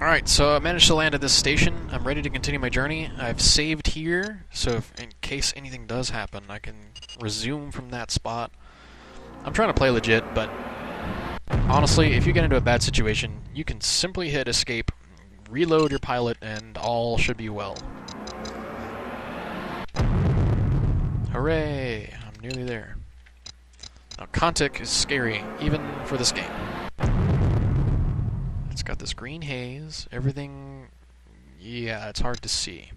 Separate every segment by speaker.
Speaker 1: Alright, so I managed to land at this station. I'm ready to continue my journey. I've saved here, so in case anything does happen, I can resume from that spot. I'm trying to play legit, but honestly, if you get into a bad situation, you can simply hit escape, reload your pilot, and all should be well. Hooray! I'm nearly there. Now, Contic is scary, even for this game. It's got this green haze, everything... yeah, it's hard to see.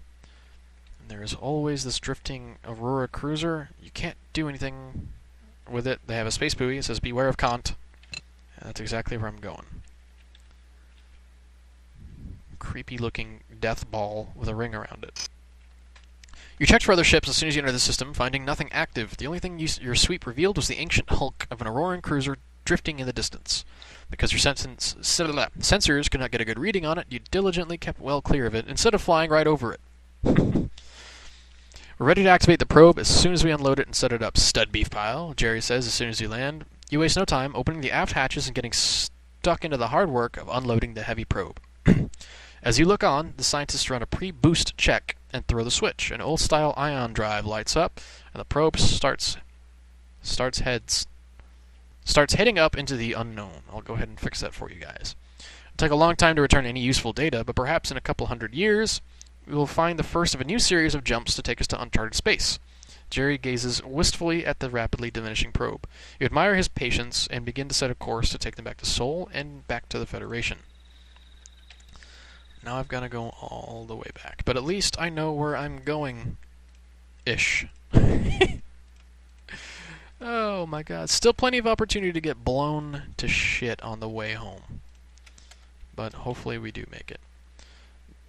Speaker 1: And there is always this drifting Aurora cruiser. You can't do anything with it. They have a space buoy. It says, beware of Kant. And that's exactly where I'm going. Creepy-looking death ball with a ring around it. You checked for other ships as soon as you entered the system, finding nothing active. The only thing your sweep revealed was the ancient hulk of an Auroran cruiser drifting in the distance. Because your sensors could not get a good reading on it, you diligently kept well clear of it, instead of flying right over it. We're ready to activate the probe as soon as we unload it and set it up. Stud beef pile, Jerry says as soon as you land. You waste no time opening the aft hatches and getting stuck into the hard work of unloading the heavy probe. As you look on, the scientists run a pre-boost check and throw the switch. An old-style ion drive lights up, and the probe starts heading up into the unknown. I'll go ahead and fix that for you guys. It'll take a long time to return any useful data, but perhaps in a couple hundred years, we will find the first of a new series of jumps to take us to uncharted space. Jerry gazes wistfully at the rapidly diminishing probe. You admire his patience and begin to set a course to take them back to Sol and back to the Federation. Now I've got to go all the way back, but at least I know where I'm going-ish. Oh my god, still plenty of opportunity to get blown to shit on the way home. But hopefully we do make it.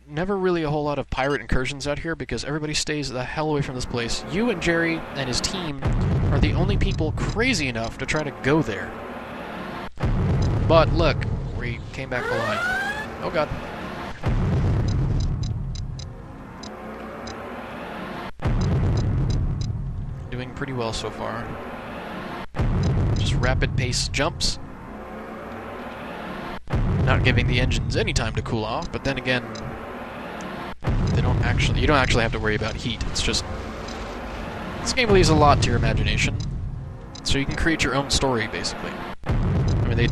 Speaker 1: Never really a whole lot of pirate incursions out here because everybody stays the hell away from this place. You and Jerry and his team are the only people crazy enough to try to go there. But look, we came back alive. Oh god. Doing pretty well so far. Just rapid pace jumps. Not giving the engines any time to cool off, but then again, you don't actually have to worry about heat. It's just this game leaves a lot to your imagination. So you can create your own story basically. I mean, they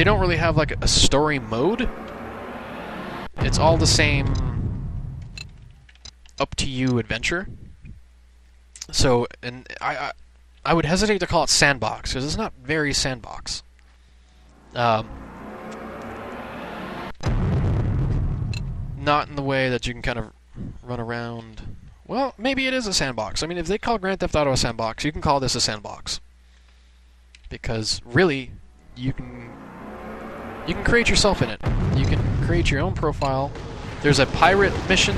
Speaker 1: don't really have like a story mode. It's all the same up to you adventure. So, and I would hesitate to call it sandbox, because it's not very sandbox. Not in the way that you can kind of run around. Well, maybe it is a sandbox. I mean, if they call Grand Theft Auto a sandbox, you can call this a sandbox. Because, really, you can create yourself in it. You can create your own profile. There's a pirate mission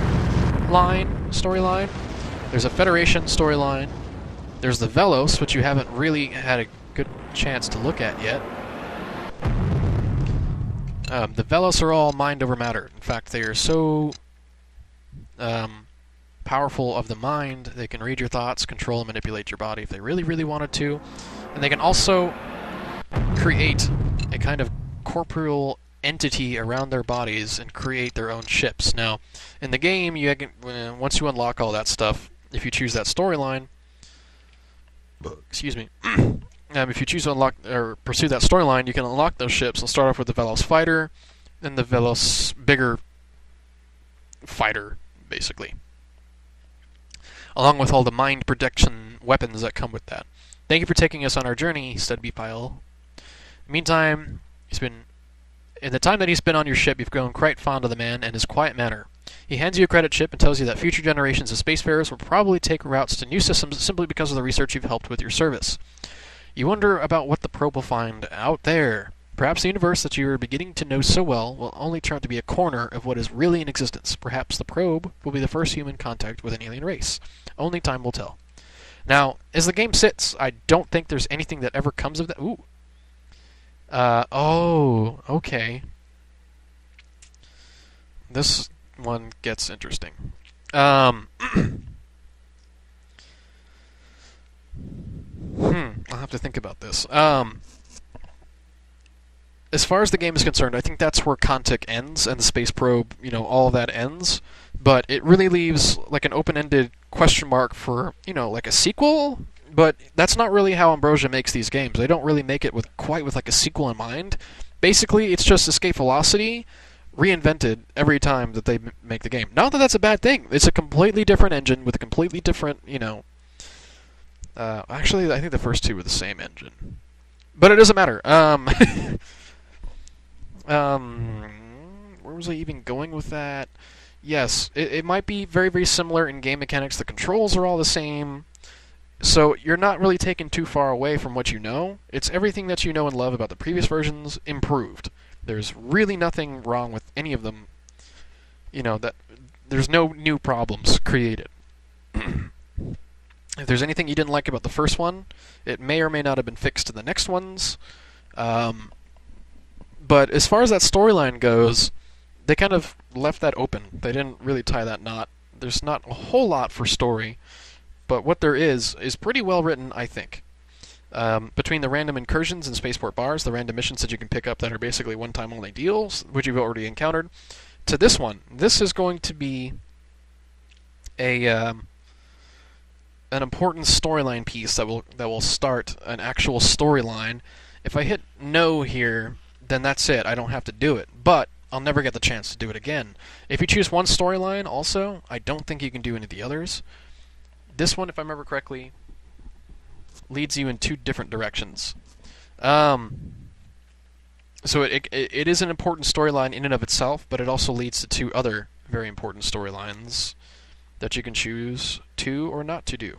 Speaker 1: storyline. There's a Federation storyline. There's the Velos, which you haven't really had a good chance to look at yet. The Velos are all mind over matter. In fact, they are so powerful of the mind, they can read your thoughts, control and manipulate your body if they really, really wanted to. And they can also create a kind of corporeal entity around their bodies and create their own ships. Now, in the game, once you unlock all that stuff, if you choose that storyline, excuse me, if you choose to unlock or pursue that storyline, you can unlock those ships. I'll start off with the Velos Fighter, then the Velos bigger fighter, basically, along with all the mind protection weapons that come with that. Thank you for taking us on our journey, Studby Pile. Meantime, in the time that he's been on your ship, you've grown quite fond of the man and his quiet manner. He hands you a credit chip and tells you that future generations of spacefarers will probably take routes to new systems simply because of the research you've helped with your service. You wonder about what the probe will find out there. Perhaps the universe that you are beginning to know so well will only turn out to be a corner of what is really in existence. Perhaps the probe will be the first human contact with an alien race. Only time will tell. Now, as the game sits, I don't think there's anything that ever comes of that. Ooh. Oh, okay. This one gets interesting. I'll have to think about this. as far as the game is concerned, I think that's where Contic ends and the space probe, all of that ends. But it really leaves like an open-ended question mark for, like a sequel. But that's not really how Ambrosia makes these games. They don't really make it with like a sequel in mind. Basically, it's just Escape Velocity reinvented every time that they make the game. Not that that's a bad thing. It's a completely different engine with a completely different, actually, I think the first two were the same engine. But it doesn't matter. Where was I even going with that? Yes, it might be very, very similar in game mechanics. The controls are all the same. So you're not really taken too far away from what you know. It's everything that you know and love about the previous versions improved. There's really nothing wrong with any of them. That there's no new problems created. If there's anything you didn't like about the first one, it may or may not have been fixed in the next ones. But as far as that storyline goes, they kind of left that open. They didn't really tie that knot. There's not a whole lot for story, but what there is pretty well written, I think. Between the random incursions and spaceport bars, the random missions that you can pick up that are basically one-time only deals, which you've already encountered, to this one, this is going to be an important storyline piece that will start an actual storyline. If I hit no here, then that's it. I don't have to do it. But I'll never get the chance to do it again. If you choose one storyline, also, I don't think you can do any of the others. This one, if I remember correctly, leads you in two different directions. So it is an important storyline in and of itself, but it also leads to two other very important storylines that you can choose to or not to do.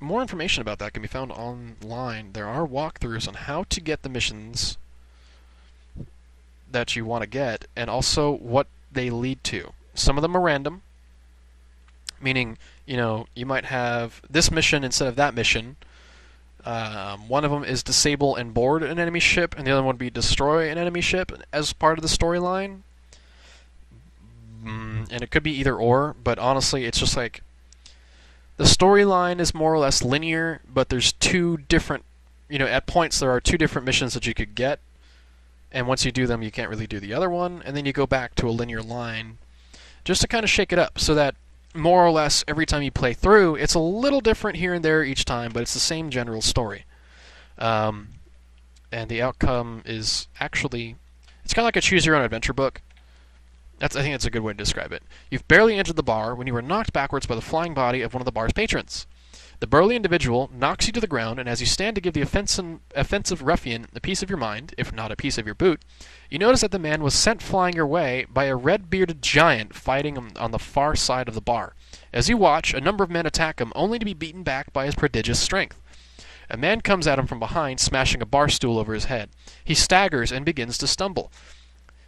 Speaker 1: More information about that can be found online. There are walkthroughs on how to get the missions that you want to get, and also what they lead to. Some of them are random, meaning, you might have this mission instead of that mission. One of them is disable and board an enemy ship, and the other one would be destroy an enemy ship as part of the storyline. And it could be either or, but honestly, it's just like the storyline is more or less linear, but there's two different, at points there are two different missions that you could get, and once you do them, you can't really do the other one, and then you go back to a linear line just to kind of shake it up, so that more or less every time you play through, it's a little different here and there each time, but it's the same general story. And the outcome is actually, it's kind of like a choose-your-own-adventure book. I think that's a good way to describe it. You've barely entered the bar when you were knocked backwards by the flying body of one of the bar's patrons. The burly individual knocks you to the ground, and as you stand to give the offensive ruffian a piece of your mind, if not a piece of your boot, you notice that the man was sent flying your way by a red-bearded giant fighting on the far side of the bar. As you watch, a number of men attack him, only to be beaten back by his prodigious strength. A man comes at him from behind, smashing a bar stool over his head. He staggers and begins to stumble.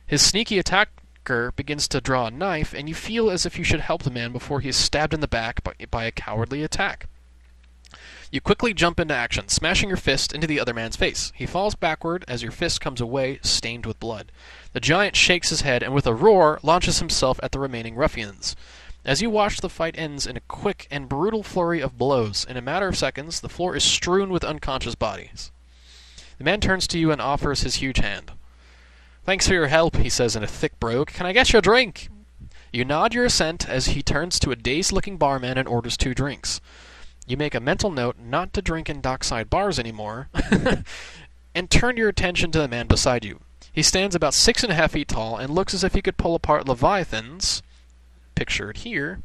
Speaker 1: His sneaky attacker begins to draw a knife, and you feel as if you should help the man before he is stabbed in the back by a cowardly attack. You quickly jump into action, smashing your fist into the other man's face. He falls backward as your fist comes away, stained with blood. The giant shakes his head and with a roar launches himself at the remaining ruffians. As you watch, the fight ends in a quick and brutal flurry of blows. In a matter of seconds, the floor is strewn with unconscious bodies. The man turns to you and offers his huge hand. "Thanks for your help," he says in a thick brogue. "Can I get you a drink?" You nod your assent as he turns to a dazed-looking barman and orders 2 drinks. You make a mental note not to drink in dockside bars anymore, and turn your attention to the man beside you. He stands about 6.5 feet tall and looks as if he could pull apart leviathans, pictured here,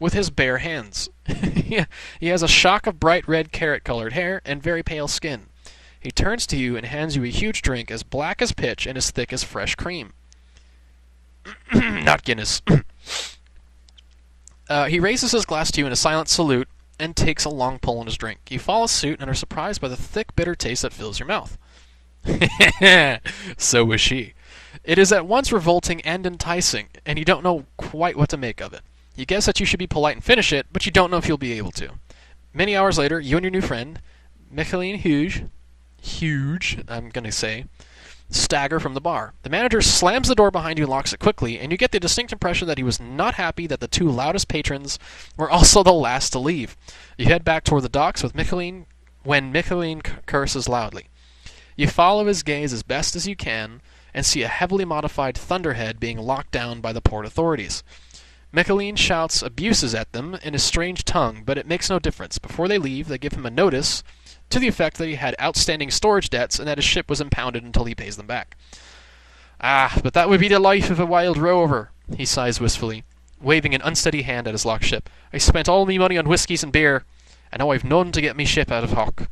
Speaker 1: with his bare hands. He has a shock of bright red carrot-colored hair and very pale skin. He turns to you and hands you a huge drink as black as pitch and as thick as fresh cream. Not Guinness. He raises his glass to you in a silent salute and takes a long pull on his drink. You follow suit and are surprised by the thick, bitter taste that fills your mouth. So was she. It is at once revolting and enticing, and you don't know quite what to make of it. You guess that you should be polite and finish it, but you don't know if you'll be able to. Many hours later, you and your new friend, Micheline Huge, I'm going to say, stagger from the bar. The manager slams the door behind you and locks it quickly, and you get the distinct impression that he was not happy that the 2 loudest patrons were also the last to leave. You head back toward the docks with Micheline when Micheline curses loudly. You follow his gaze as best as you can, and see a heavily modified Thunderhead being locked down by the port authorities. Michelin shouts abuses at them in his strange tongue, but it makes no difference. Before they leave, they give him a notice to the effect that he had outstanding storage debts and that his ship was impounded until he pays them back. Ah, but that would be the life of a wild rover, he sighs wistfully, waving an unsteady hand at his locked ship. I spent all me money on whiskies and beer, and now I've none to get me ship out of hock.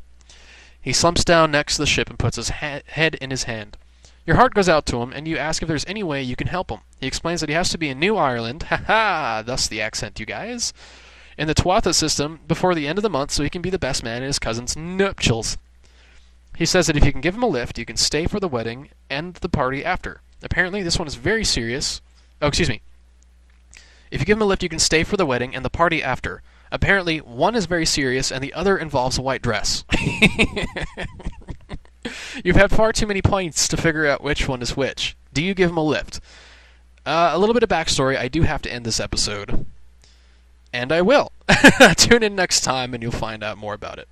Speaker 1: He slumps down next to the ship and puts his head in his hand. Your heart goes out to him, and you ask if there's any way you can help him. He explains that he has to be in New Ireland, ha-ha, thus the accent, you guys, in the Tuatha system before the end of the month so he can be the best man in his cousin's nuptials. He says that if you can give him a lift, you can stay for the wedding and the party after. Apparently, this one is very serious. Oh, excuse me. If you give him a lift, you can stay for the wedding and the party after. Apparently, one is very serious and the other involves a white dress. You've had far too many points to figure out which one is which. Do you give him a lift? A little bit of backstory. I do have to end this episode. And I will. Tune in next time and you'll find out more about it.